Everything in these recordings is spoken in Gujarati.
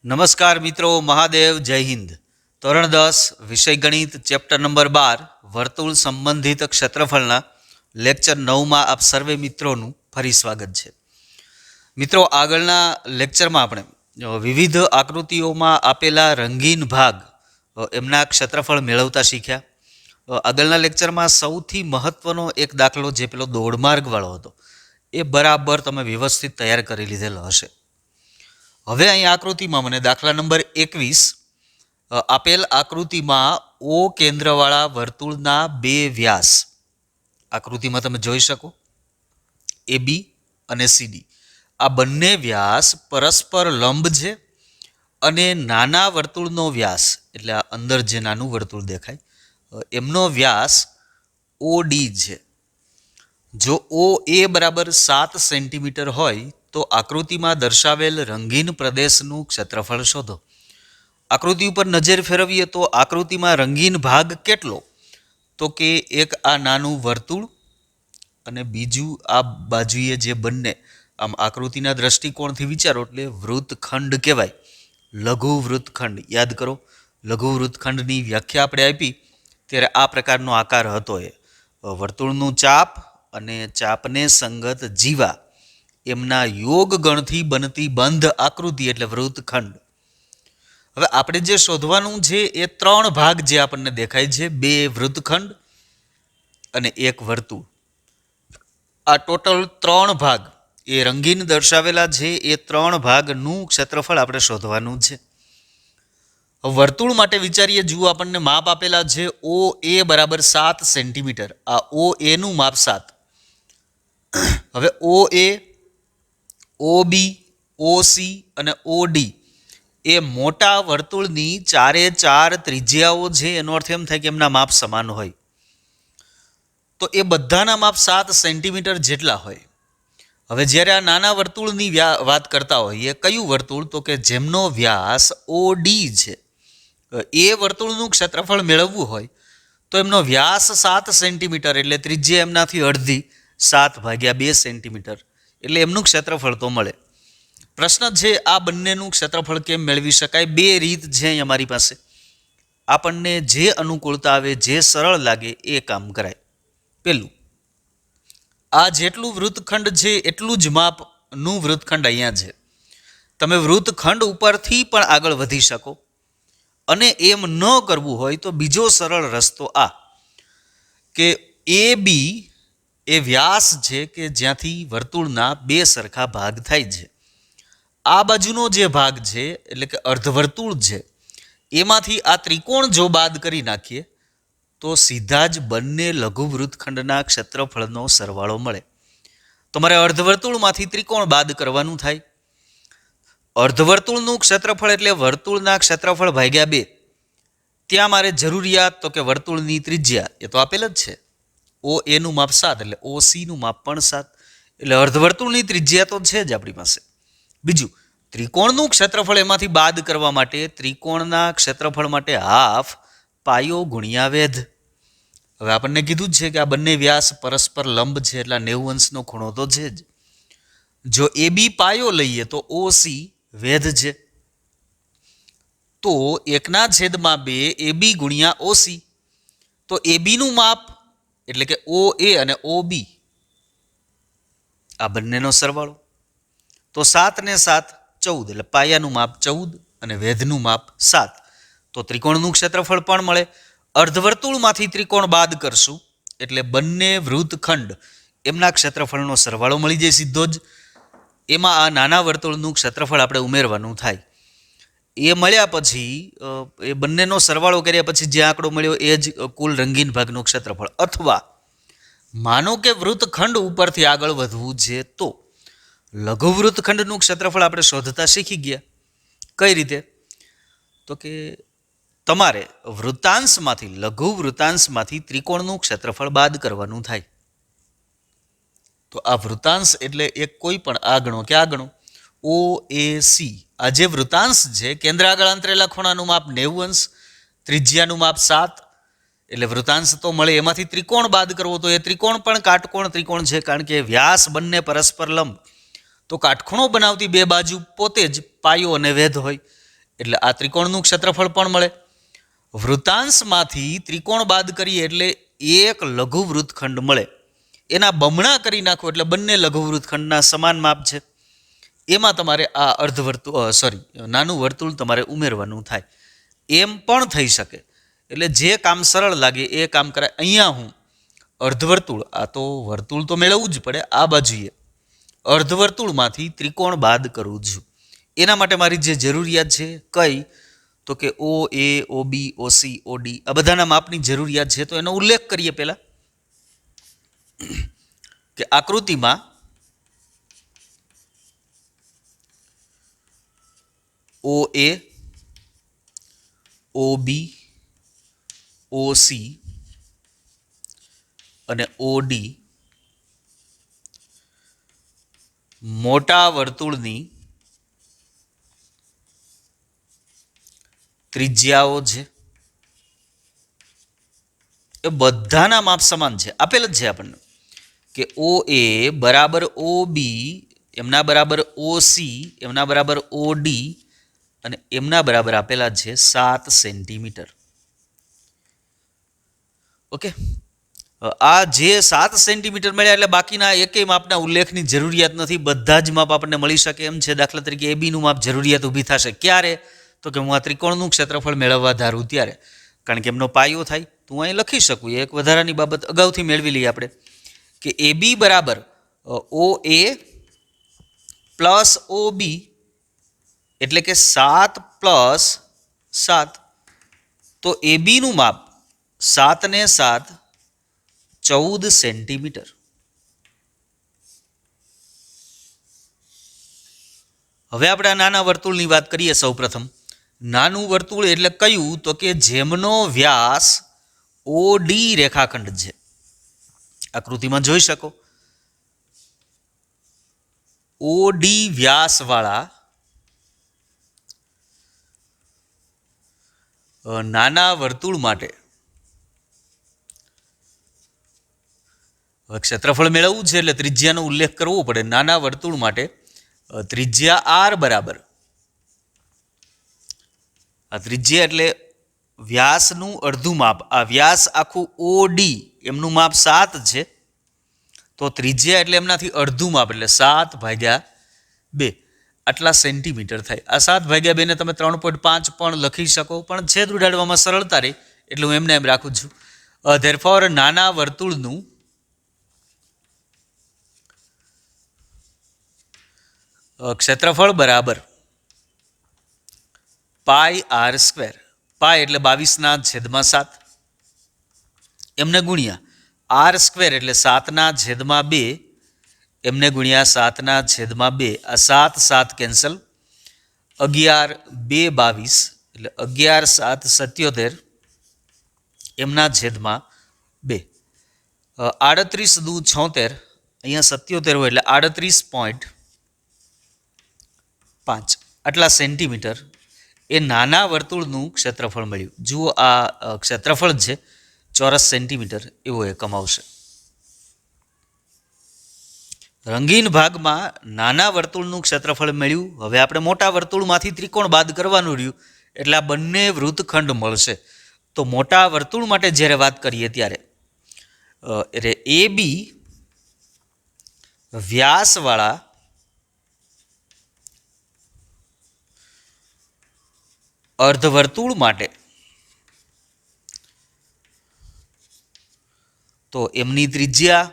નમસ્કાર મિત્રો, મહાદેવ, જય હિન્દ. ધોરણ 10 વિષય ગણિત ચેપ્ટર નંબર 12 વર્તુળ સંબંધિત ક્ષેત્રફળના લેક્ચર 9માં આપ સર્વે મિત્રોનું ફરી સ્વાગત છે. મિત્રો, આગળના લેક્ચરમાં આપણે વિવિધ આકૃતિઓમાં આપેલા રંગીન ભાગ એમના ક્ષેત્રફળ મેળવતા શીખ્યા. આગળના લેક્ચરમાં સૌથી મહત્વનો એક દાખલો જે પેલો દોડમાર્ગવાળો હતો એ બરાબર તમે વ્યવસ્થિત તૈયાર કરી લીધેલો હશે. હવે અહીં આકૃતિમાં મને દાખલા નંબર 21 આપેલ આકૃતિમાં ઓ કેન્દ્રવાળા વર્તુળના બે વ્યાસ આકૃતિમાં તમે જોઈ શકો, AB અને CD. આ બંને વ્યાસ પરસ્પર લંબ છે અને નાના વર્તુળનો વ્યાસ એટલે આ અંદર જે નાનું વર્તુળ દેખાય એમનો વ્યાસ OD છે. જો OA બરાબર 7 સેન્ટીમીટર હોય તો આકૃતિમાં દર્શાવેલ રંગીન પ્રદેશનું ક્ષેત્રફળ શોધો. આકૃતિ ઉપર નજર ફેરવીએ તો આકૃતિમાં રંગીન ભાગ કેટલો? તો કે એક આ નાનું વર્તુળ અને બીજું આ બાજુએ જે બંને આમ આકૃતિના દ્રષ્ટિકોણથી વિચારો એટલે વૃત્તખંડ કહેવાય. લઘુ વૃત્તખંડ યાદ કરો, લઘુ વૃત્તખંડની વ્યાખ્યા આપણે આપી ત્યારે આ પ્રકારનો આકાર હતો. એ વર્તુળનું ચાપ અને ચાપને સંગત જીવા એમના યોગ ગણથી બનતી બંધ આકૃતિ એટલે વૃત્તખંડ. હવે આપણે જે શોધવાનું છે એ 3 ભાગ જે આપણને દેખાય છે, 2 વૃત્તખંડ અને 1 વર્તુળ. આ ટોટલ 3 ભાગ એ રંગીન દર્શાવેલા છે. એ 3 ભાગનું ક્ષેત્રફળ આપણે શોધવાનું છે. વર્તુળ માટે વિચારીએ, જુઓ આપણને માપ આપેલા છે. OA બરાબર 7 સેન્ટીમીટર. આ OA નું માપ 7. હવે OA, OB, OC અને OD એ મોટા વર્તુળની 4 ત્રિજ્યાઓ છે. એનો અર્થ એમ થાય કે એમના માપ સમાન હોય. તો એ બધાના માપ 7 સેન્ટીમીટર જેટલા હોય. હવે જ્યારે આ નાના વર્તુળની વાત કરતા હોઈએ, કયું વર્તુળ? તો કે જેમનો વ્યાસ OD છે. એ વર્તુળનું ક્ષેત્રફળ મેળવવું હોય તો એમનો વ્યાસ 7 સેન્ટીમીટર એટલે ત્રિજ્યા એમનાથી અડધી, 7/2 સેન્ટીમીટર એટલે એમનું ક્ષેત્રફળ તો મળે. પ્રશ્ન છે આ બંનેનું ક્ષેત્રફળ કેમ મેળવી શકાય? 2 રીત છે અહીં અમારી પાસે. આપણને જે અનુકૂળતા આવે, જે સરળ લાગે એ કામ કરાય. પેલું, આ જેટલું વૃત્તખંડ છે એટલું જ માપનું વૃત્તખંડ અહીંયા છે. તમે વૃત્તખંડ ઉપરથી પણ આગળ વધી શકો અને એમ ન કરવું હોય તો બીજો સરળ રસ્તો આ કે AB એ વ્યાસ છે કે જ્યાંથી વર્તુળના 2 સરખા ભાગ થાય છે. આ બાજુનો જે ભાગ છે એટલે કે અર્ધવર્તુળ છે એમાંથી આ ત્રિકોણ જો બાદ કરી નાખીએ તો સીધા જ બંને લઘુ વૃત્તખંડના ક્ષેત્રફળનો સરવાળો મળે. તમારે અર્ધવર્તુળમાંથી ત્રિકોણ બાદ કરવાનું થાય. અર્ધવર્તુળનું ક્ષેત્રફળ એટલે વર્તુળના ક્ષેત્રફળ ભાગ્યા 2. ત્યાં મારે જરૂરિયાત તો કે વર્તુળની ત્રિજ્યા એ તો આપેલ જ છે. OA નું માપ 7 એટલે OC નું માપ પણ 7 એટલે અર્ધવર્તુળની ત્રિજ્યા તો છે જ આપણી પાસે. બીજું, ત્રિકોણનું ક્ષેત્રફળ એમાંથી બાદ કરવા માટે ત્રિકોણના ક્ષેત્રફળ માટે હાફ પાયો ગુણ્યા વેધ. હવે આપણને કીધું જ છે કે આ બંને વ્યાસ પરસ્પર લંબ છે એટલે 90 અંશનો ખૂણો તો છે જ. જો AB પાયો લઈએ તો OC વેધ છે. તો 1/2 AB ગુણ્યા OC. તો AB નું માપ એટલે કે OA અને OB આ બંનેનો સરવાળો. તો 7 ને 7 14 એટલે પાયાનું માપ 14 અને વેધનું માપ 7. તો ત્રિકોણનું ક્ષેત્રફળ પણ મળે. અર્ધવર્તુળમાંથી ત્રિકોણ બાદ કરશું એટલે બંને વૃત્તખંડ એમના ક્ષેત્રફળનો સરવાળો મળી જાય સીધો જ. એમાં આ નાના વર્તુળનું ક્ષેત્રફળ આપણે ઉમેરવાનું થાય. એ મળ્યા પછી એ બંનેનો સરવાળો કર્યા પછી જે આંકડો મળ્યો એ જ કુલ રંગીન ભાગનું ક્ષેત્રફળ. અથવા માનો કે વૃત્તખંડ ઉપરથી આગળ વધવું છે તો લઘુ વૃત્તખંડનું ક્ષેત્રફળ આપણે શોધતા શીખી ગયા. કઈ રીતે? તો કે તમારે વૃત્તાંશમાંથી, લઘુ વૃત્તાંશમાંથી ત્રિકોણનું ક્ષેત્રફળ બાદ કરવાનું થાય. તો આ વૃત્તાંશ એટલે એક કોઈ પણ આ ગણો કે આ ગણો OAC. આ જે વૃત્તાંશ છે કેન્દ્ર આગળ અંતરેલા ખૂણાનું માપ 90 અંશ, ત્રિજ્યાનું માપ 7 એટલે વૃત્તાંશ તો મળે. એમાંથી ત્રિકોણ બાદ કરવો તો એ ત્રિકોણ પણ કાટકોણ ત્રિકોણ છે કારણ કે વ્યાસ બંને પરસ્પર લંબ. તો કાટખૂણો બનાવતી 2 બાજુ પોતે જ પાયો અને વેધ હોય એટલે આ ત્રિકોણનું ક્ષેત્રફળ પણ મળે. વૃતાંશમાંથી ત્રિકોણ બાદ કરીએ એટલે એક લઘુ વૃત્તખંડ મળે. એના બમણા કરી નાખો એટલે બંને લઘુ વૃત્તખંડના સમાન માપ છે. એમાં તમારે આ નાનું વર્તુળ તમારે ઉમેરવાનું થાય. એમ પણ થઈ શકે. એટલે જે કામ સરળ લાગે એ કામ કરાય. અહીંયા હું અર્ધવર્તુળ, આ તો વર્તુળ તો મેળવવું જ પડે, આ બાજુએ અર્ધવર્તુળમાંથી ત્રિકોણ બાદ કરું છું. એના માટે મારી જે જરૂરિયાત છે કઈ, તો કે ઓ એ, ઓ બી, ઓ સી, ઓ ડી, આ બધાના માપની જરૂરિયાત છે. તો એનો ઉલ્લેખ કરીએ પહેલા કે આકૃતિમાં ઓ એ, ઓ બી, ઓ સી અને ઓ ડી મોટા વર્તુળની ત્રિજ્યાઓ છે. એ બધાના માપ સમાન છે. આપેલ જ છે આપણને કે ઓ એ બરાબર ઓ બી એમના બરાબર ઓ સી એમના બરાબર ઓ ડી અને એમના બરાબર આપેલા છે 7 સેન્ટીમીટર. ઓકે, આ જે 7 સેન્ટીમીટર મળ્યા એટલે બાકીના એકેય માપના ઉલ્લેખની જરૂરિયાત નથી. બધા જ માપ આપણને મળી શકે એમ છે. દાખલા તરીકે એ બીનું માપ જરૂરિયાત ઊભી થશે ક્યારે, તો કે હું આ ત્રિકોણનું ક્ષેત્રફળ મેળવવા ધારું ત્યારે, કારણ કે એમનો પાયો થાય. તો હું અહીં લખી શકું. એક વધારાની બાબત અગાઉથી મેળવી લઈએ આપણે કે એ બી બરાબર ઓ એ પ્લસ ઓ બી એટલે કે 7 પ્લસ 7. તો એ બીનું માપ 7 ને 7 14 સેન્ટીમીટર. હવે આપણે આ નાના વર્તુળની વાત કરીએ. સૌ પ્રથમ નાનું વર્તુળ એટલે કયું, તો કે જેમનો વ્યાસ ઓ ડી રેખાખંડ છે. આકૃતિમાં જોઈ શકો ઓ ડી વ્યાસવાળા નાના વર્તુળ માટે ક્ષેત્રફળ મેળવવું છે એટલે ત્રિજ્યાનો ઉલ્લેખ કરવો પડે. નાના વર્તુળ માટે ત્રિજ્યા આર બરાબર, આ ત્રિજ્યા એટલે વ્યાસનું અડધું માપ. આ વ્યાસ આખું ઓ ડી એમનું માપ 7 છે. તો ત્રિજ્યા એટલે એમનાથી અડધું માપ એટલે 7/2 આટલા સેન્ટીમીટર થાય. આ 7/2 ને તમે 3.5 પણ લખી શકો, પણ છેદ ઉડાડવામાં સરળતા રહે એટલે હું એમને એમ રાખું છું. ધેરફોર નાના વર્તુળનું ક્ષેત્રફળ બરાબર પાઈ આર સ્ક્વેર. પાઈ એટલે 22/7 એમને ગુણ્યા આર સ્ક્વેર એટલે 7/2 એમને ગુણ્યા 7/2. આ 7 7 કેન્સલ. 11 2 22 એટલે 11 7 77 એમના છેદમાં 2. 38 દુ 76 અહીંયા 77 હોય એટલે 38.5 આટલા સેન્ટીમીટર એ નાના વર્તુળનું ક્ષેત્રફળ મળ્યું. જુઓ આ ક્ષેત્રફળ છે ચોરસ સેન્ટીમીટર એવો એકમ આવશે. રંગીન ભાગમાં નાના વર્તુળનું ક્ષેત્રફળ મળ્યું. હવે આપણે મોટા વર્તુળમાંથી ત્રિકોણ બાદ કરવાનું રહ્યું એટલે આ બંને વૃત્તખંડ મળશે. તો મોટા વર્તુળ માટે જ્યારે વાત કરીએ ત્યારે એટલે એ બી વ્યાસવાળા અર્ધવર્તુળ માટે તો એમની ત્રિજ્યા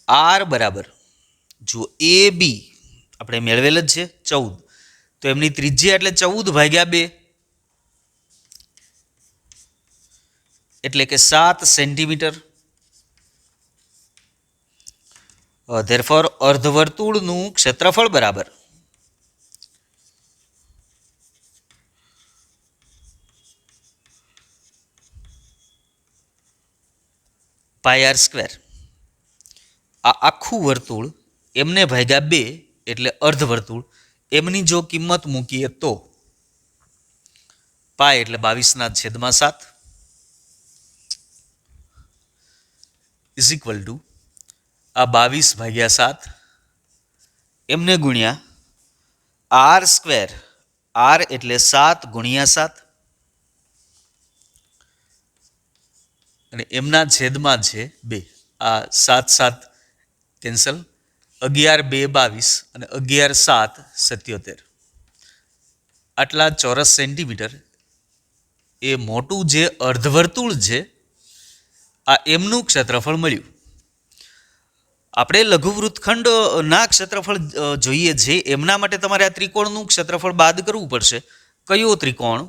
આર બરાબર, જો એ બી આપણે મેળવેલ જ છે 14, તો એમની ત્રિજ્યા એટલે 14/2 એટલે કે 7 સેન્ટીમીટર. ધેરફોર અર્ધવર્તુળનું ક્ષેત્રફળ બરાબર પાઈ આર સ્ક્વેર. આ આખું વર્તુળ એમને ભાગ્યા 2 એટલે અર્ધવર્તુળ. એમની જો કિંમત મૂકીએ તો પાઈ એટલે 22/7 ઇઝ ઇક્વલ ટુ આ 22/7 એમને ગુણ્યા આર સ્ક્વેર, આર એટલે 7 ગુણ્યા 7 અને એમના છેદમાં છે 2. આ 7 7 કેન્સલ, 11 2 22 અને 11 7 77. આટલા ચોરસ સેન્ટીમીટર એ મોટું જે અર્ધવર્તુળ છે આ એમનું ક્ષેત્રફળ મળ્યું. આપણે લઘુવૃત્તખંડના ક્ષેત્રફળ જોઈએ છે, એમના માટે તમારે આ ત્રિકોણનું ક્ષેત્રફળ બાદ કરવું પડશે. કયો ત્રિકોણ?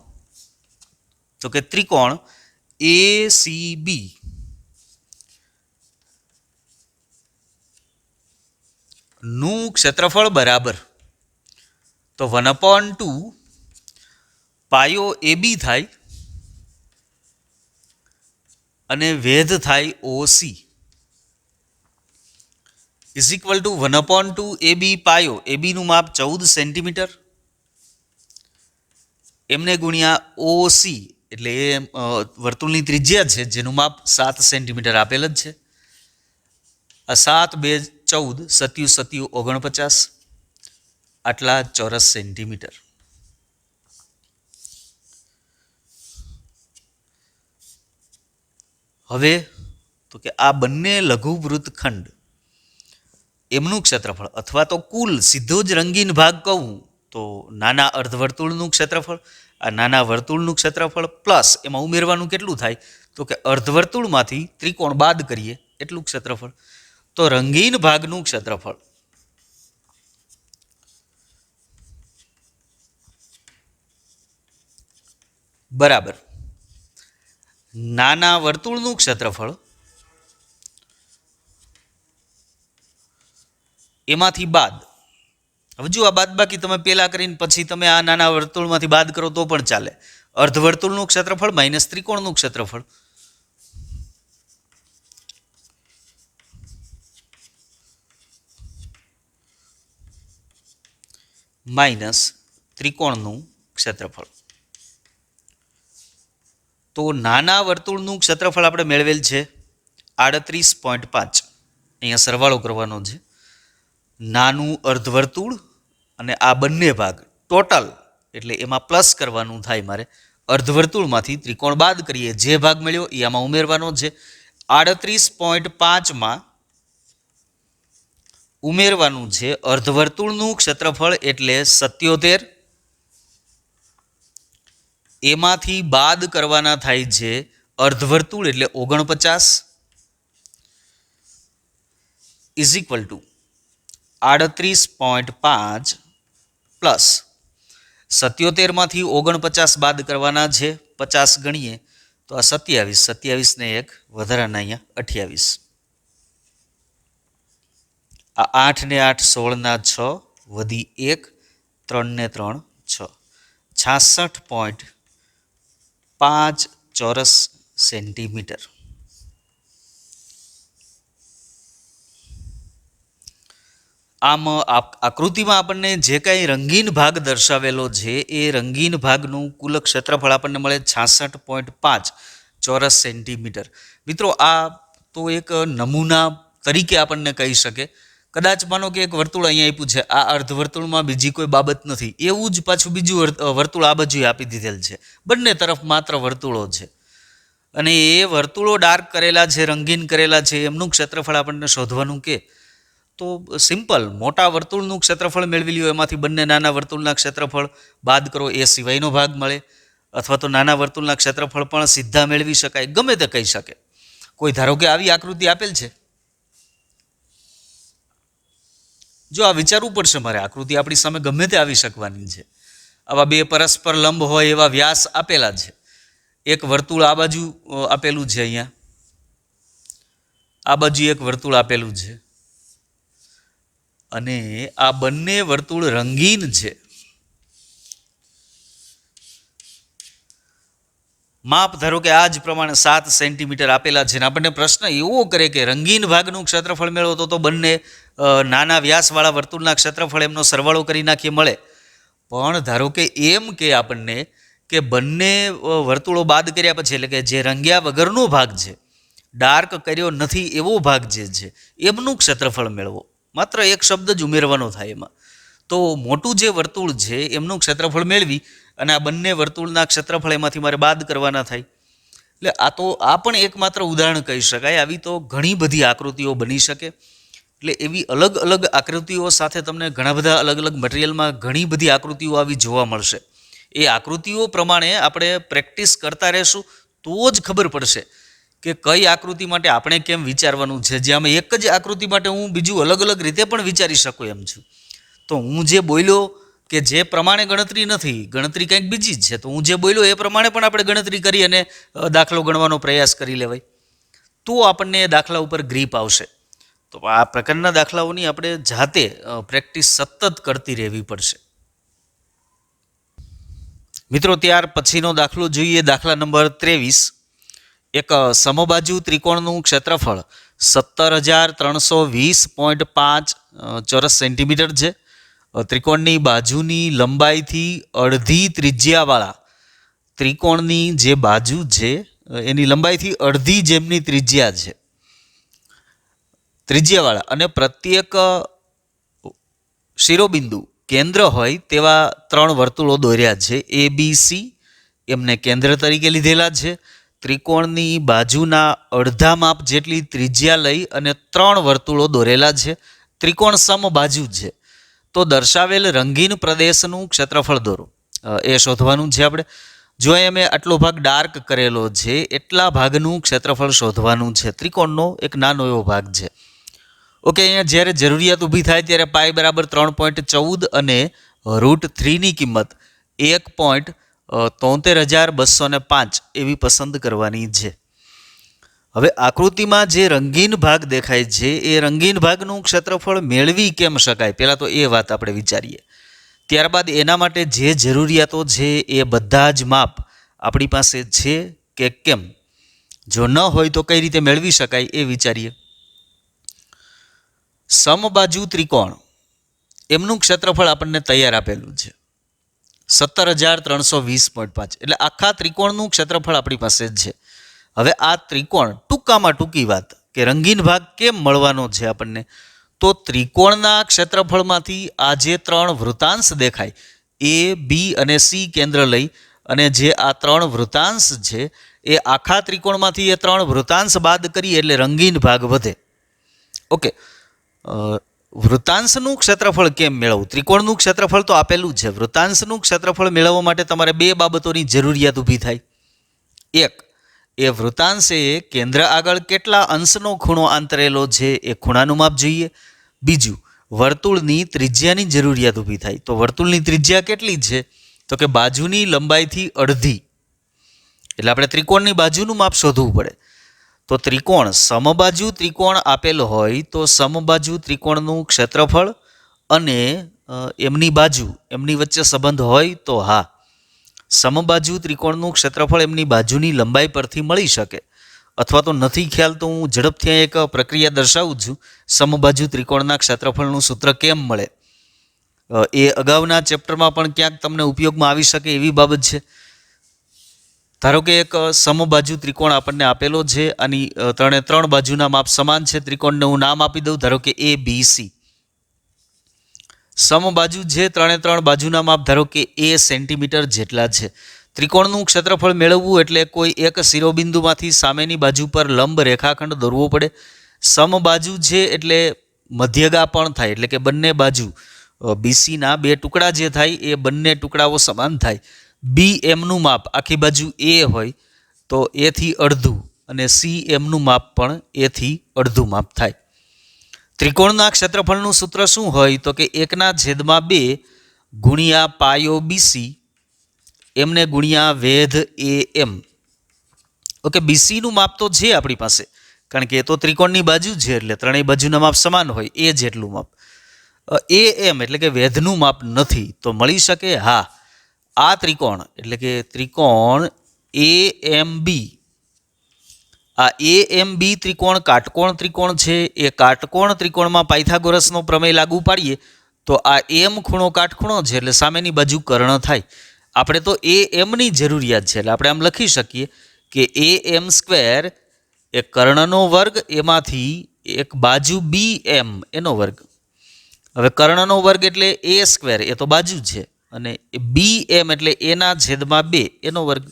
તો કે ત્રિકોણ ACB નું ક્ષેત્રફળ બરાબર તો 1/2 પાયો AB થાય અને વેધ થાય OC is equal to 1/2 AB પાયો, એબીનું માપ 14 સેન્ટીમીટર, એમને ગુણ્યા OC એટલે એ વર્તુળની ત્રિજ્યા છે જેનું માપ 7 સેન્ટીમીટર આપેલ જ છે. આ 7 2 14 સત્યુ સત્યુ 49 આટલા ચોરસ સેન્ટીમીટર. હવે તો કે આ બંને લઘુવૃત્તખંડ એમનું ક્ષેત્રફળ અથવા તો કુલ સીધો જ રંગીન ભાગ કહું તો નાના અર્ધવર્તુળનું ક્ષેત્રફળ, આ નાના વર્તુળનું ક્ષેત્રફળ પ્લસ એમાં ઉમેરવાનું કેટલું થાય તો કે અર્ધવર્તુળમાંથી ત્રિકોણ બાદ કરીએ એટલું ક્ષેત્રફળ. તો રંગીન ભાગનું ક્ષેત્રફળ બરાબર નાના વર્તુળનું ક્ષેત્રફળ એમાંથી બાદ. હવે જો આ બાદબાકી તમે પહેલા કરીને પછી તમે આ નાના વર્તુળમાંથી બાદ કરો તો પણ ચાલે. અર્ધવર્તુળનું ક્ષેત્રફળ માઇનસ ત્રિકોણનું ક્ષેત્રફળ માઇનસ ત્રિકોણનું ક્ષેત્રફળ. તો નાના વર્તુળનું ક્ષેત્રફળ આપણે મેળવેલ છે 38.5. અહીંયા સરવાળો કરવાનો છે. નાનું અર્ધવર્તુળ અને આ બંને ભાગ ટોટલ એટલે એમાં પ્લસ કરવાનું થાય મારે. અર્ધવર્તુળમાંથી ત્રિકોણ બાદ કરીએ, જે ભાગ મળ્યો એ આમાં ઉમેરવાનો છે. 38.5માં ઉમેરવાનું છે અર્ધવર્તુળનું ક્ષેત્રફળ એટલે 77, એમાંથી બાદ કરવાના થાય છે અર્ધવર્તુળ એટલે 49 ઇઝ ઇક્વલ ટુ 38.5 પ્લસ 77માંથી 49 બાદ કરવાના છે, 50 ગણીએ તો આ 27, 27 ને એક વધારાના અહીંયા 28, આ 8 ને 8 16 ના 6 વધી 1, 3 ને 3 6, 66.5 ચોરસ સેન્ટીમીટર. આમ આકૃતિમાં આપણને જે કાંઈ રંગીન ભાગ દર્શાવેલો છે એ રંગીન ભાગનું કુલ ક્ષેત્રફળ આપણને મળે 66.5 ચોરસ સેન્ટીમીટર. મિત્રો આ તો એક નમૂના તરીકે આપણને કહી શકે. કદાચ માનો કે એક વર્તુળ અહીંયા આપ્યું છે, આ અર્ધવર્તુળમાં બીજી કોઈ બાબત નથી, એવું જ પાછું બીજું વર્તુળ આ બાજુ આપી દીધેલ છે, બંને તરફ માત્ર વર્તુળો છે અને એ વર્તુળો ડાર્ક કરેલા છે, રંગીન કરેલા છે, એમનું ક્ષેત્રફળ આપણને શોધવાનું કે તો સિમ્પલ મોટા વર્તુળનું ક્ષેત્રફળ મેળવી લ્યો, એમાંથી બંને નાના વર્તુળના ક્ષેત્રફળ બાદ કરો એ સિવાયનો ભાગ મળે, અથવા તો નાના વર્તુળના ક્ષેત્રફળ પણ સીધા મેળવી શકાય, ગમે તે કહી શકે. કોઈ ધારો કે આવી આકૃતિ આપેલ છે, જો આ વિચારવું પડશે મારે, આકૃતિ આપણી સામે ગમે તે આવી શકવાની છે. આવા બે પરસ્પર લંબ હોય એવા વ્યાસ આપેલા છે, એક વર્તુળ આ બાજુ આપેલું છે, અહીંયા આ બાજુ એક વર્તુળ આપેલું છે અને આ બંને વર્તુળ રંગીન છે. માપ ધારો કે આ જ પ્રમાણે 7 સેન્ટીમીટર આપેલા છે ને આપણને પ્રશ્ન એવો કરે કે રંગીન ભાગનું ક્ષેત્રફળ મેળવો તો બંને નાના વ્યાસવાળા વર્તુળના ક્ષેત્રફળ એમનો સરવાળો કરી નાખીએ મળે. પણ ધારો કે એમ કે આપણને કે બંને વર્તુળો બાદ કર્યા પછી એટલે કે જે રંગ્યા વગરનો ભાગ છે, ડાર્ક કર્યો નથી એવો ભાગ જે છે એમનું ક્ષેત્રફળ મેળવો, માત્ર એક શબ્દ જ ઉમેરવાનો થાય એમાં. તો મોટું જે વર્તુળ છે એમનું ક્ષેત્રફળ મેળવી અને આ બંને વર્તુળના ક્ષેત્રફળ એમાંથી મારે બાદ કરવાના થાય. એટલે આ પણ એકમાત્ર ઉદાહરણ કહી શકાય. આવી તો ઘણી બધી આકૃતિઓ બની શકે. એટલે એવી અલગ અલગ આકૃતિઓ સાથે તમને ઘણા બધા અલગ અલગ મટીરિયલમાં ઘણી બધી આકૃતિઓ આવી જોવા મળશે. એ આકૃતિઓ પ્રમાણે આપણે પ્રેક્ટિસ કરતા રહેશું તો જ ખબર પડશે કે કઈ આકૃતિ માટે આપણે કેમ વિચારવાનું છે. જ્યાં એક જ આકૃતિ માટે હું બીજું અલગ અલગ રીતે પણ વિચારી શકું એમ છું. તો હું જે બોલ્યો કે જે પ્રમાણે ગણતરી નથી, ગણતરી કંઈક બીજી જ છે, તો હું જે બોલ્યો એ પ્રમાણે પણ આપણે ગણતરી કરી અને દાખલો ગણવાનો પ્રયાસ કરી લેવાય, તો આપણને એ દાખલા ઉપર ગ્રીપ આવશે. તો આ પ્રકારના દાખલાઓની આપણે જાતે પ્રેક્ટિસ સતત કરતી રહેવી પડશે. મિત્રો, ત્યાર પછીનો દાખલો જોઈએ. દાખલા નંબર 23. એક સમબાજુ ત્રિકોણનું ક્ષેત્રફળ 17,320.5 ચોરસ સેન્ટીમીટર છે. ત્રિકોણની બાજુની લંબાઈથી અડધી ત્રિજ્યાવાળા ત્રિકોણની જે બાજુ છે એની લંબાઈથી અડધી જેમની ત્રિજ્યા છે, ત્રિજ્યાવાળા, અને પ્રત્યેક શિરોબિંદુ કેન્દ્ર હોય તેવા 3 વર્તુળો દોર્યા છે. ABC એમને કેન્દ્ર તરીકે લીધેલા છે. ત્રિકોણની બાજુના અડધા માપ જેટલી ત્રિજ્યા લઈ અને 3 વર્તુળો દોરેલા છે. ત્રિકોણ સમબાજુ છે. તો દર્શાવેલ રંગીન પ્રદેશનું ક્ષેત્રફળ દોરો. એ શોધવાનું છે આપણે. જો મેં આટલો ભાગ ડાર્ક કરેલો છે એટલા ભાગનું ક્ષેત્રફળ શોધવાનું છે. ત્રિકોણનો એક નાનો એવો ભાગ છે. ઓકે, અહીંયા જ્યારે જરૂરિયાત ઊભી થાય ત્યારે પાઈ બરાબર 3.14 અને √3ની કિંમત 1,73,205 એવી પસંદ કરવાની છે. હવે આકૃતિમાં જે રંગીન ભાગ દેખાય છે એ રંગીન ભાગનું ક્ષેત્રફળ મેળવી કેમ શકાય, પહેલાં તો એ વાત આપણે વિચારીએ. ત્યારબાદ એના માટે જે જરૂરિયાતો છે એ બધા જ માપ આપણી પાસે છે કે કેમ, જો ન હોય તો કઈ રીતે મેળવી શકાય એ વિચારીએ. સમબાજુ ત્રિકોણ એમનું ક્ષેત્રફળ આપણને તૈયાર આપેલું છે 17,320.5. એટલે આખા ત્રિકોણનું ક્ષેત્રફળ આપણી પાસે જ છે. હવે આ ત્રિકોણ, ટૂંકામાં ટૂંકી વાત કે રંગીન ભાગ કેમ મળવાનો છે આપણને, તો ત્રિકોણના ક્ષેત્રફળમાંથી આ જે 3 વૃત્તાંશ દેખાય A, B અને C કેન્દ્ર લઈ અને જે આ 3 વૃત્તાંશ છે એ આખા ત્રિકોણમાંથી એ 3 વૃત્તાંશ બાદ કરીએ એટલે રંગીન ભાગ વધે. ઓકે, વૃત્તાંશનું ક્ષેત્રફળ કેમ મેળવવું? ત્રિકોણનું ક્ષેત્રફળ તો આપેલું છે. વૃત્તાંશનું ક્ષેત્રફળ મેળવવા માટે તમારે 2 બાબતોની જરૂરિયાત ઊભી થાય. એક, એ વૃત્તાંશે કેન્દ્ર આગળ કેટલા અંશનો ખૂણો આંતરેલો છે એ ખૂણાનું માપ જોઈએ. બીજું, વર્તુળની ત્રિજ્યાની જરૂરિયાત ઊભી થાય. તો વર્તુળની ત્રિજ્યા કેટલી છે? તો કે બાજુની લંબાઈથી અડધી. એટલે આપણે ત્રિકોણની બાજુનું માપ શોધવું પડે. તો ત્રિકોણ, સમબાજુ ત્રિકોણ આપેલ હોય તો સમબાજુ ત્રિકોણનું ક્ષેત્રફળ અને એમની બાજુ, એમની વચ્ચે સંબંધ હોય તો હા, સમબાજુ ત્રિકોણનું ક્ષેત્રફળ એમની બાજુની લંબાઈ પરથી મળી શકે. અથવા તો નથી ખ્યાલ તો હું ઝડપથી એક પ્રક્રિયા દર્શાવું છું. સમબાજુ ત્રિકોણના ક્ષેત્રફળનું સૂત્ર કેમ મળે એ અગાઉના ચેપ્ટરમાં પણ ક્યાંક તમને ઉપયોગમાં આવી શકે એવી બાબત છે. ધારો કે એક સમબાજુ ત્રિકોણ આપણને આપેલો છે. આની 3 બાજુના માપ સમાન છે. ત્રિકોણને હું નામ આપી દઉં, ધારો કે ABC. સમબાજુ છે, 3 બાજુના માપ ધારો કે A સેન્ટીમીટર જેટલા છે. ત્રિકોણનું ક્ષેત્રફળ મેળવવું એટલે કોઈ એક શિરોબિંદુમાંથી સામેની બાજુ પર લંબ રેખાખંડ દોરવો પડે. સમબાજુ છે એટલે મધ્યગા પણ થાય, એટલે કે બંને બાજુ BCના 2 ટુકડા જે થાય એ બંને ટુકડાઓ સમાન થાય. BMનું માપ આખી બાજુ A હોય તો A થી અડધું અને CMનું માપ પણ A થી અડધું માપ થાય. ત્રિકોણના ક્ષેત્રફળનું સૂત્ર શું હોય તો કે 1/2 ગુણ્યા પાયો BC એમને ગુણ્યા વેધ AM. ઓકે, BCનું માપ તો છે આપણી પાસે, કારણ કે એ તો ત્રિકોણની બાજુ છે એટલે ત્રણેય બાજુના માપ સમાન હોય એ જેટલું માપ. AM એટલે કે વેધનું માપ નથી તો મળી શકે? હા, આ ત્રિકોણ એટલે કે ત્રિકોણ AMB, આ AMB ત્રિકોણ કાટકોણ ત્રિકોણ છે. એ કાટકોણ ત્રિકોણમાં પાયથાગોરસનો પ્રમેય લાગુ પાડીએ તો આ M ખૂણો કાટખૂણો છે એટલે સામેની બાજુ કર્ણ થાય. આપણે તો AMની જરૂરિયાત છે એટલે આપણે આમ લખી શકીએ કે AM² એ કર્ણનો વર્ગ એમાંથી એક બાજુ BM એનો વર્ગ. હવે કર્ણનો વર્ગ એટલે એ સ્ક્વેર, એ તો બાજુ છે, અને બી એમ એટલે એના છેદમાં 2 એનો વર્ગ.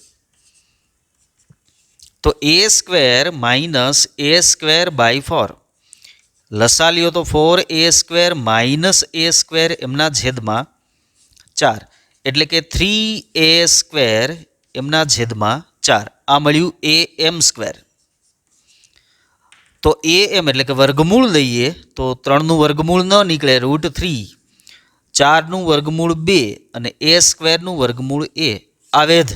તો a square minus a square by 4. લસા લ્યો તો 4a square minus a square એમના છેદમાં 4, એટલે કે 3a સ્ક્વેર એમના છેદમાં 4. આ મળ્યું એ એમ સ્ક્વેર. તો એ એમ એટલે કે વર્ગમૂળ લઈએ તો 3નું વર્ગમૂળ ન નીકળે, √3, 4નું વર્ગમૂળ 2 અને એ સ્ક્વેરનું વર્ગમૂળ એ. આ વેધ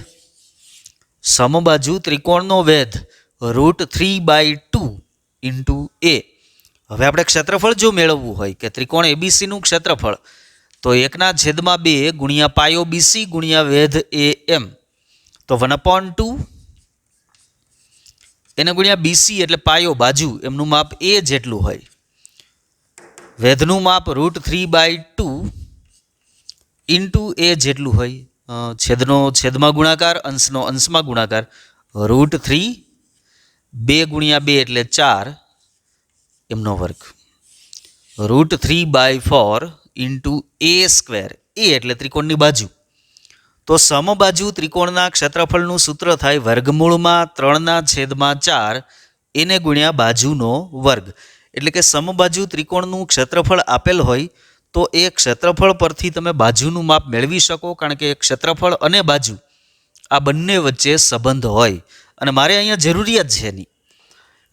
સમબાજુ ત્રિકોણનો વેધ √3/2 ઇન્ટુ એ. હવે આપણે ક્ષેત્રફળ જો મેળવવું હોય કે ત્રિકોણ એબીસીનું ક્ષેત્રફળ, તો 1/2 ગુણ્યા પાયો બીસી ગુણ્યા વેધ એ એમ, તો 1/2 એને ગુણ્યા બીસી એટલે પાયો બાજુ, એમનું માપ એ જેટલું હોય. વેધનું માપ √3/2 ઇન્ટુ એ જેટલું હોય. છેદનો છેદમાં ગુણાકાર, અંશનો અંશમાં ગુણાકાર. √3 2 ગુણ્યા 2 એટલે 4 એમનો વર્ગ. √3/4 ઇન્ટુ એ સ્ક્વેર. એ એટલે ત્રિકોણની બાજુ. તો સમબાજુ ત્રિકોણના ક્ષેત્રફળનું સૂત્ર થાય વર્ગમૂળમાં 3/4 એને ગુણ્યા બાજુનો વર્ગ. એટલે કે સમબાજુ ત્રિકોણનું ક્ષેત્રફળ આપેલ હોય તો એ ક્ષેત્રફળ પરથી તમે બાજુનું માપ મેળવી શકો, કારણ કે ક્ષેત્રફળ અને બાજુ આ બંને વચ્ચે સંબંધ હોય, અને મારે અહીંયા જરૂરિયાત છે નહીં,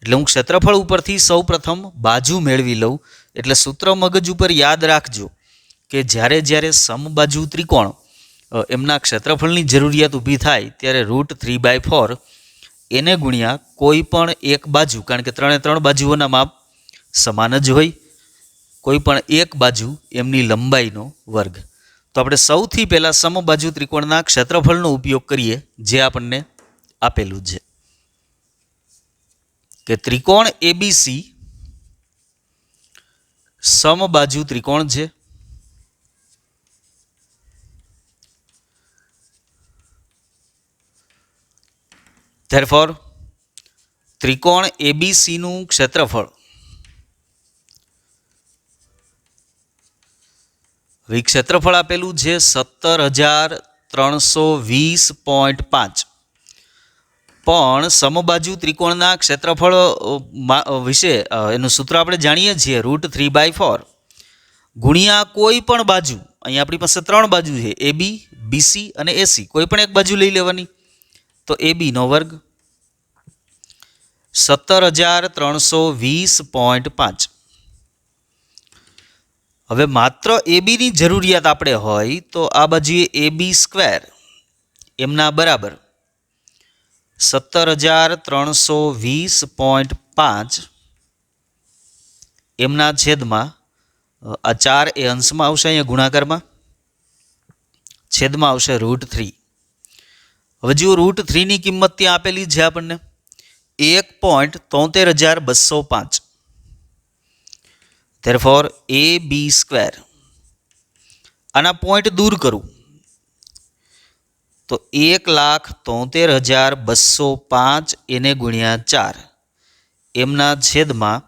એટલે હું ક્ષેત્રફળ ઉપરથી સૌ પ્રથમ બાજુ મેળવી લઉં. એટલે સૂત્ર મગજ ઉપર યાદ રાખજો કે જ્યારે જ્યારે સમબાજુ ત્રિકોણ એમના ક્ષેત્રફળની જરૂરિયાત ઊભી થાય ત્યારે √3/4 એને ગુણ્યા કોઈ પણ એક બાજુ, કારણ કે 3 બાજુઓના માપ સમાન જ હોય, કોઈ પણ એક બાજુ એમની લંબાઈનો વર્ગ. તો આપણે સૌથી પહેલાં સમબાજુ ત્રિકોણના ક્ષેત્રફળનો ઉપયોગ કરીએ, જે આપણને આપેલું છે કે ત્રિકોણ એબીસી સમબાજુ ત્રિકોણ છે. Therefore, ત્રિકોણ એબીસીનું ક્ષેત્રફળ, હવે ક્ષેત્રફળ આપેલું છે 17,320.5. પણ સમબાજુ ત્રિકોણના ક્ષેત્રફળ વિશે એનું સૂત્ર આપણે જાણીએ છીએ, √3/4 ગુણ્યા કોઈ પણ બાજુ. અહીંયા આપણી પાસે 3 બાજુ છે, એબી, બીસી અને એસી. કોઈ પણ એક બાજુ લઈ લેવાની, તો એબીનો વર્ગ 17,320.5. હવે માત્ર એબીની જરૂરિયાત આપણે હોય તો આ બાજુએ એબી સ્ક્વેર એમના બરાબર 17,320.5 એમના છેદમાં આ 4 એ અંશમાં આવશે, અહીંયા ગુણાકારમાં, છેદમાં આવશે √3. હવે જુઓ √3ની કિંમત ત્યાં આપેલી છે આપણને 1.73,205. Therefore, AB square. આના પોઈન્ટ દૂર કરું તો 1,73,205 એને ગુણ્યા 4 એમના છેદમાં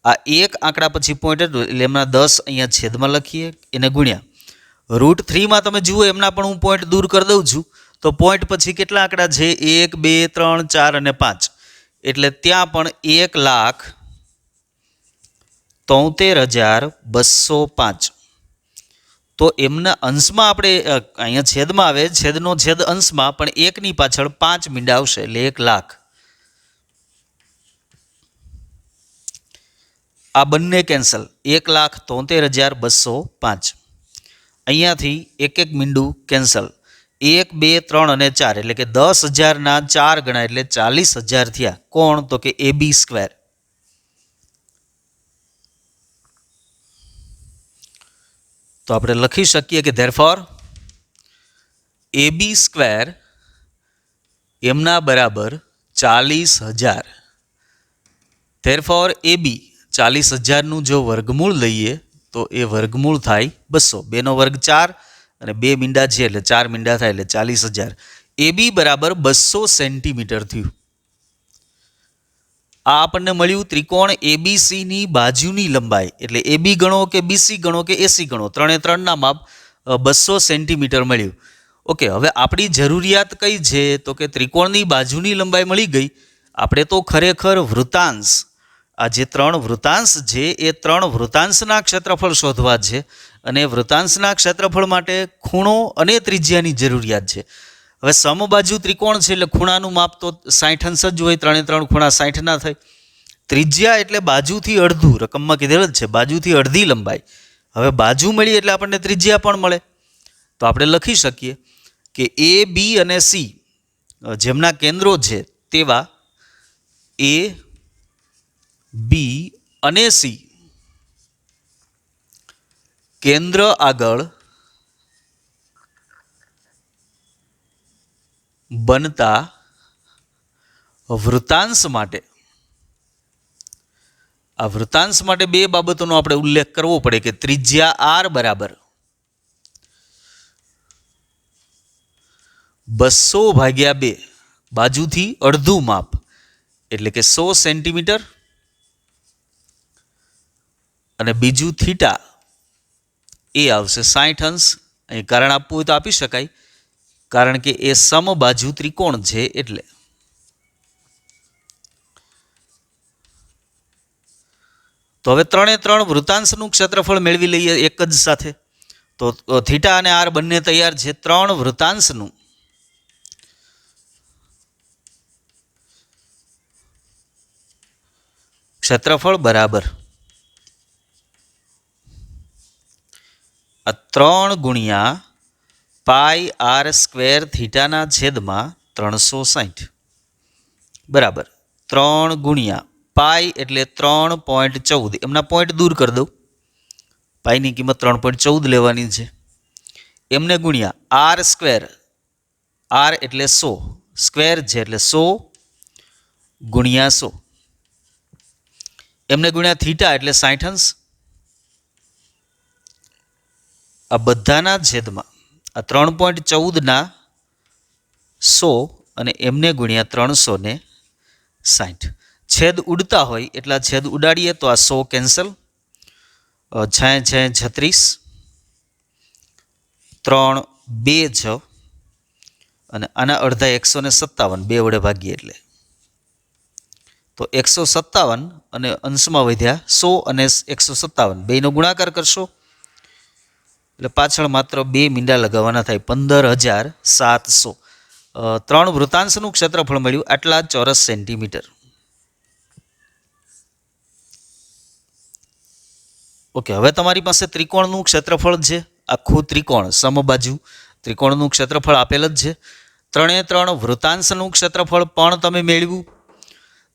આ એક આંકડા પછી પોઈન્ટ એટલે એમના 10 અહીંયા છેદમાં લખીએ, એને ગુણ્યા √3માં તમે જુઓ એમના પણ હું પોઈન્ટ દૂર કરી દઉં છું. તો પોઈન્ટ પછી કેટલા આંકડા છે? 1, 2, 3, 4 અને 5. એટલે ત્યાં પણ 1,73,205. તો એમના અંશમાં આપણે અહીંયા છેદમાં આવે, છેદનો છેદ અંશમાં, પણ એકની પાછળ 5 મીંડા આવશે એટલે 1,00,000. આ બંને કેન્સલ, 1,73,205. અહીંયાથી એક એક મીંડું કેન્સલ, 1, 2, 3 અને 4 એટલે કે 10,000ના 4 ગણા એટલે 40,000 થયા. કોણ? તો કે એબી સ્ક્વેર. તો આપણે લખી શકીએ કે ધેરફોર એબી સ્ક્વેર એમના બરાબર 40,000. ધેરફોર એબી 40,000નું જો વર્ગમૂળ લઈએ તો એ વર્ગમૂળ થાય 200. 2નો વર્ગ 4 અને 2 મીંડા છે એટલે 4 મીંડા થાય એટલે 40,000. એબી બરાબર 200 સેન્ટીમીટર થયું. આ આપણને મળ્યું ત્રિકોણ એબીસીની બાજુની લંબાઈ, એટલે એબી ગણો કે બીસી ગણો કે એસી ગણો, ત્રણે ત્રણના માપ 200 સેન્ટીમીટર મળ્યું. ઓકે, હવે આપણી જરૂરિયાત કઈ છે? તો કે ત્રિકોણની બાજુની લંબાઈ મળી ગઈ. આપણે તો ખરેખર વૃતાંશ, આ જે ત્રણ વૃતાંશ છે એ ત્રણ વૃતાંશના ક્ષેત્રફળ શોધવા છે, અને વૃતાંશના ક્ષેત્રફળ માટે ખૂણો અને ત્રિજ્યાની જરૂરિયાત છે. હવે સમબાજુ ત્રિકોણ છે એટલે ખૂણાનું માપ તો 60 અંશ જ હોય, ત્રણે ત્રણ ખૂણા 60 ના થાય. ત્રિજ્યા એટલે બાજુથી અડધું, રકમમાં કીધેલ જ છે બાજુથી અડધી લંબાઈ. હવે બાજુ મળી એટલે આપણને ત્રિજ્યા પણ મળે. તો આપણે લખી શકીએ કે એ, બી અને સી જેમના કેન્દ્રો છે તેવા એ, બી અને સી કેન્દ્ર આગળ બનતા વૃતાંશ માટે, આ વૃતાંશ માટે બે બાબતોનો આપણે ઉલ્લેખ કરવો પડે કે ત્રિજ્યા આર બરાબર 200/2, બાજુથી અડધું માપ એટલે કે 100 સેન્ટીમીટર, અને બીજું થીટા એ આવશે 60 અંશ. અહીં કારણ આપવું હોય તો આપી શકાય, કારણ કે એ સમબાજુ ત્રિકોણ છે એટલે. તો હવે ત્રણે ત્રણ વૃતાંશનું ક્ષેત્રફળ મેળવી લઈએ એક જ સાથે. તો થીટા અને આર બંને તૈયાર છે. ત્રણ વૃતાંશનું ક્ષેત્રફળ બરાબર આ 3 ગુણ્યા પાઈ આર સ્ક્વેર થીટાના છેદમાં 360 બરાબર 3 ગુણ્યા પાઈ એટલે 3.14, એમના પોઈન્ટ દૂર કરી દઉં, પાઈની કિંમત 3.14 લેવાની છે. એમને ગુણ્યા આર સ્ક્વેર, આર એટલે 100, સ્ક્વેર છે એટલે 100 ગુણ્યા 100, એમને ગુણ્યા થીટા એટલે 60 અંશ. આ બધાના છેદમાં આ 3.14 100 અને એમને ગુણ્યા 360. છેદ ઉડતા હોય એટલા છેદ ઉડાડીએ તો આ 100 કેન્સલ, 6 6 36, 3 2 6, અને આના અડધા 157, 2 વડે ભાગીએ એટલે તો 157, અને અંશમાં વધ્યા 100 અને 157, બેનો ગુણાકાર કરશો એટલે પાછળ માત્ર 2 મીંડા લગાવવાના થાય, 15,700. ત્રણ વૃતાંશનું ક્ષેત્રફળ મળ્યું આટલા ચોરસ સેન્ટીમીટર. ઓકે, હવે તમારી પાસે ત્રિકોણનું ક્ષેત્રફળ છે, આખું ત્રિકોણ સમબાજુ ત્રિકોણનું ક્ષેત્રફળ આપેલ જ છે. ત્રણે ત્રણ વૃતાંશનું ક્ષેત્રફળ પણ તમે મેળવ્યું.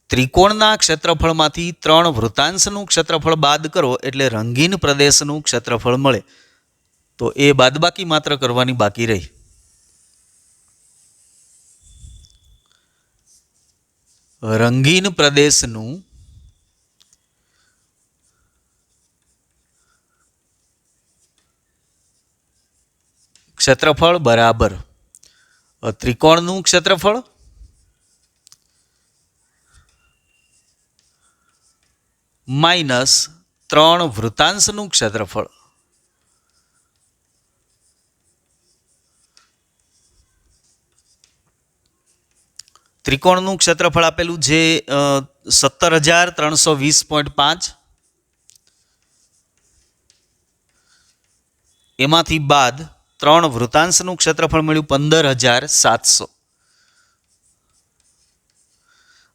ત્રિકોણના ક્ષેત્રફળમાંથી ત્રણ વૃતાંશનું ક્ષેત્રફળ બાદ કરો એટલે રંગીન પ્રદેશનું ક્ષેત્રફળ મળે. તો એ બાદબાકી માત્ર કરવાની બાકી રહી. રંગીન પ્રદેશનું ક્ષેત્રફળ બરાબર ત્રિકોણનું ક્ષેત્રફળ માઇનસ ત્રણ વૃતાંશનું ક્ષેત્રફળ. ત્રિકોણનું ક્ષેત્રફળ આપેલું છે 17,320.5, એમાંથી બાદ ત્રણ વૃતાંશનું ક્ષેત્રફળ મળ્યું 15,700.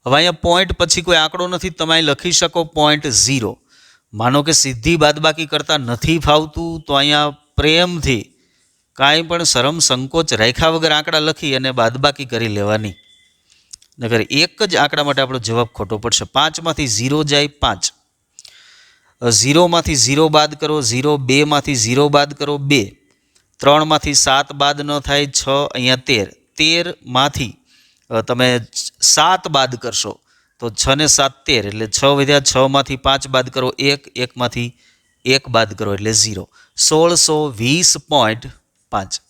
હવે અહીંયા પોઈન્ટ પછી કોઈ આંકડો નથી, તમે લખી શકો 0.0. માનો કે સીધી બાદબાકી કરતા નથી ફાવતું તો અહીંયા પ્રેમથી કાંઈ પણ શરમ સંકોચ રાખ્યા વગર આંકડા લખી અને બાદબાકી કરી લેવાની, નકર એક જ આંકડા માટે આપણો જવાબ ખોટો પડશે. 5માંથી 0 જાય 5, 0માંથી 0 બાદ કરો 0, 2માંથી 0 બાદ કરો 2, 3માંથી 7 બાદ ન થાય 6, અહીંયા 13, 13માંથી તમે 7 બાદ કરશો તો 6 ને 7 13, એટલે 6 વધ્યા, 6માંથી 5 બાદ કરો 1, 1માંથી 1 બાદ કરો એટલે 0, 1620.5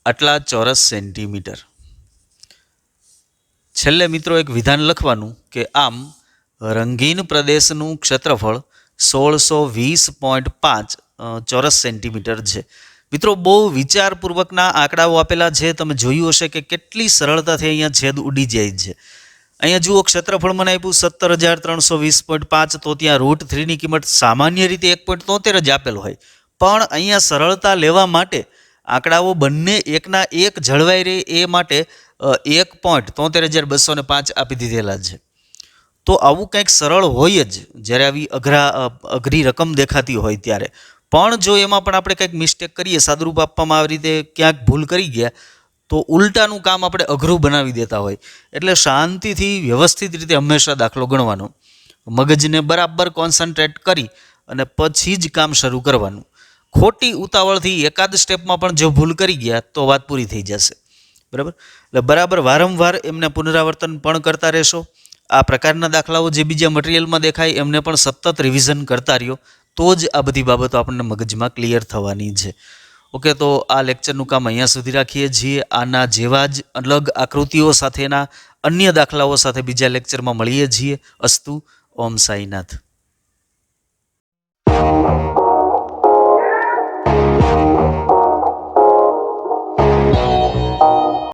આટલા ચોરસ સેન્ટીમીટર. છેલ્લે મિત્રો એક વિધાન લખવાનું કે આમ રંગીન પ્રદેશનું ક્ષેત્રફળ 1620.5 ચોરસ સેન્ટીમીટર છે. મિત્રો બહુ વિચારપૂર્વકના આંકડાઓ આપેલા છે. તમે જોયું હશે કે કેટલી સરળતાથી અહીંયા છેદ ઉડી જાય છે. અહીંયા જુઓ ક્ષેત્રફળ મને આપ્યું 17,320.5, તો ત્યાં √3ની કિંમત સામાન્ય રીતે 1.73 જ આપેલ હોય, પણ અહીંયા સરળતા લેવા માટે આંકડાઓ બંને એકના એક જળવાઈ રહે એ માટે 1.73,205 આપી દીધેલા છે. તો આવું કંઈક સરળ હોય જ જ્યારે આવી અઘરી રકમ દેખાતી હોય ત્યારે. પણ જો એમાં પણ આપણે કંઈક મિસ્ટેક કરીએ, સાદુરૂપ આપવામાં આવી રીતે ક્યાંક ભૂલ કરી ગયા, તો ઉલટાનું કામ આપણે અઘરું બનાવી દેતા હોય. એટલે શાંતિથી વ્યવસ્થિત રીતે હંમેશા દાખલો ગણવાનો, મગજને બરાબર કોન્સન્ટ્રેટ કરી અને પછી જ કામ શરૂ કરવાનું. ખોટી ઉતાવળથી એકાદ સ્ટેપમાં પણ જો ભૂલ કરી ગયા તો વાત પૂરી થઈ જશે. બરાબર? એટલે બરાબર વારંવાર એમને પુનરાવર્તન પણ કરતા રહેશો. આ પ્રકારના દાખલાઓ જે બીજા મટીરિયલમાં દેખાય એમને પણ સતત રિવિઝન કરતા રહ્યો, તો જ આ બધી બાબતો આપણને મગજમાં ક્લિયર થવાની છે. ઓકે, તો આ લેક્ચરનું કામ અહીંયા સુધી રાખીએ છીએ. આના જેવા જ અલગ આકૃતિઓ સાથેના અન્ય દાખલાઓ સાથે બીજા લેક્ચરમાં મળીએ છીએ. અસ્તુ. ઓમ સાઈનાથ.